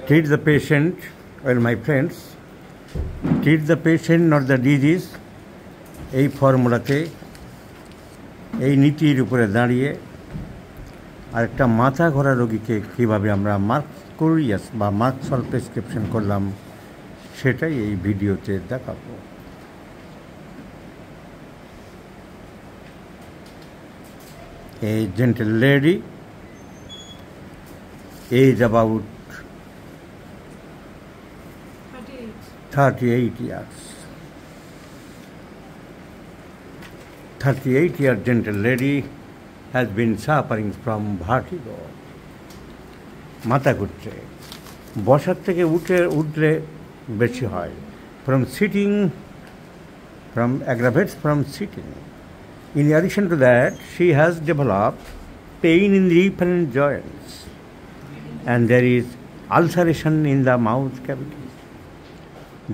Treat the patient, well my friends, treat the patient not the disease, এই ফর্মুলাতে এই নীতির উপরে দাঁড়িয়ে আরেকটা মাথা ঘোরা রোগীকে কীভাবে আমরা মার্কুরিয়াস বা মার্কসল প্রেসক্রিপশন করলাম সেটাই এই ভিডিওতে দেখাবো। A gentle lady, age about 38 years. 38-year gentle lady has been suffering from vertigo. মাথা ঘুরছে, বসার থেকে উঠলে বেশি হয়। From sitting, aggravates from sitting. In addition to that, she has developed pain in the referent joints, and there is ulceration in the mouth cavity.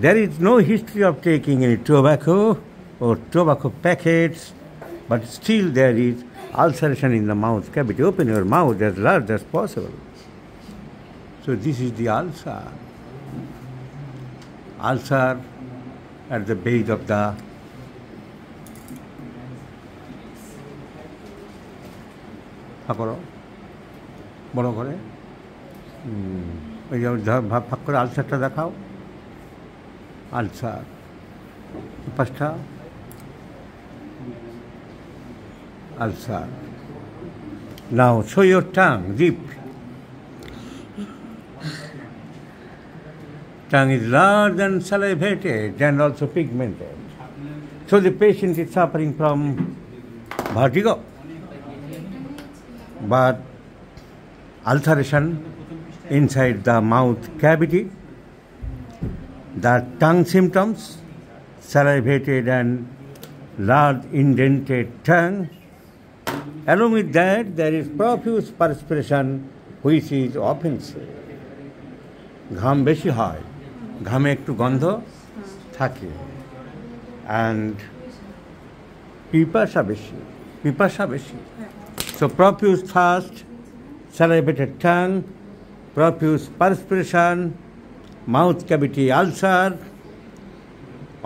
There is no history of taking any tobacco or tobacco packets, but still there is ulceration in the mouth cavity. Open your mouth as large as possible. So this is the ulcer. Ulcer at the base of the বড় করে ওই যে ভাগ করে আলসারটা দেখাও। Ulcer পাঁচটা ulcer. Now show your tongue, zip. Tongue is large and salivated and also pigmented. So the patient is suffering from vertigo, but ulceration inside the mouth cavity, the tongue symptoms, salivated and large indented tongue. Along with that, there is profuse perspiration, which is offensive. ঘাম বেশি হয়, ঘামে একটু গন্ধ থাকে, and পিপাসা বেশি। So profuse thirst, salivated tongue, profuse perspiration, mouth cavity ulcer,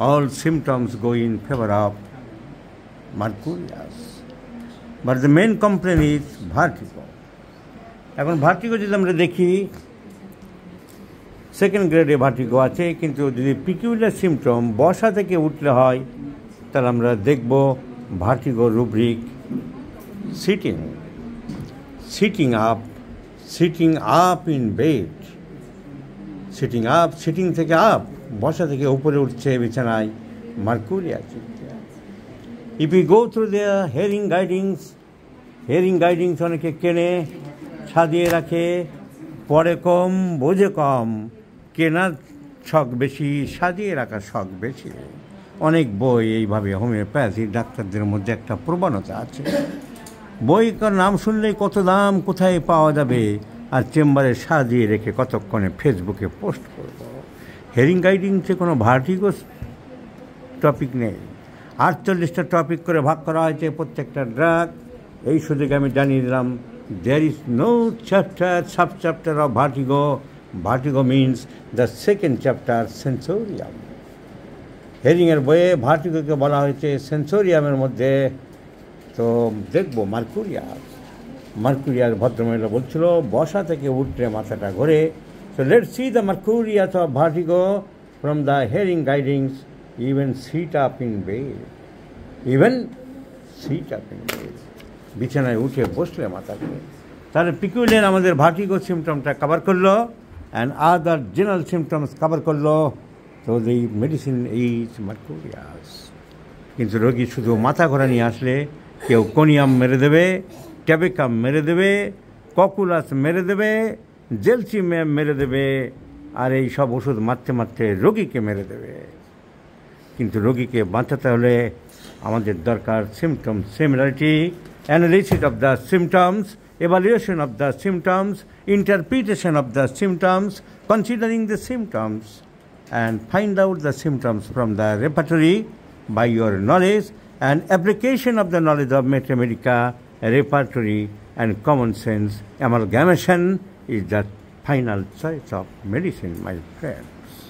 all symptoms go in favor of mercurius. But the main complaint is vertigo. এখন ভার্টিগো যদি আমরা দেখি, সেকেন্ড গ্রেডে ভার্টিগো আছে, কিন্তু যদি পিকিউলার সিমটম বসা থেকে উঠলে হয় তাহলে আমরা দেখব vertigo rubric sitting up in bed, sitting থেকে আপ, বসা থেকে উপরে উঠছে বিছানায়, mercurius. If we go through the hearing guidings অনেকে কেনে সাজিয়ে রাখে, পড়ে কম বোঝে কম, কেনার শখ বেশি, সাজিয়ে রাখার শখ বেশি। অনেক বই এইভাবে হোমিওপ্যাথি ডাক্তারদের মধ্যে একটা প্রবণতা আছে, বইকার নাম শুনলেই কত দাম, কোথায় পাওয়া যাবে, আর চেম্বারে সাজিয়ে রেখে কতক্ষণে ফেসবুকে পোস্ট করব। হেয়ারিং গাইডিংসে কোনো ভার্টিগো টপিক নেই, 48টা টপিক করে ভাগ করা হয়েছে প্রত্যেকটা ড্রাগ। এই সুযোগে আমি জানিয়ে দিলাম, there is no sub-chapter of vertigo. Vertigo means the second chapter, sensorium. হেয়ারিংয়ের বইয়ে ভার্টিগোকে বলা হয়েছে সেন্সোরিয়ামের মধ্যে। তো দেখবো মার্কুরিয়াস ভদ্রমহিলা বলছিল বসা থেকে উঠলে মাথাটা ঘোরে। So let's see the mercurius of vertigo from the hearing guidings. Even sit up in bed, বিছানায় উঠে বসলে মাথা ঘোরে। তাহলে পিকিউলার আমাদের ভার্টিগো সিমটমটা কভার করলো, and other general symptoms cover করলো। তো এই মেডিসিন ইজ মার্কুরিয়াস। কিন্তু রোগী শুধু মাথা ঘোরা নিয়ে আসলে কেউ কোনিয়াম মেরে দেবে, ট্যাবেকাম মেরে দেবে, ককুলাস মেরে দেবে, জেলসিম্যাম মেরে দেবে, আর এই সব ওষুধ মারতে রোগীকে মেরে দেবে। কিন্তু রোগীকে বাঁচাতে হলে আমাদের দরকার symptom similarity, analysis of the symptoms, evaluation of the symptoms, interpretation of the symptoms, considering the symptoms, and find out the symptoms from the repertory by your knowledge, and application of the knowledge of mathematics, repertory, and common sense. Amalgamation is the final choice of medicine, my friends.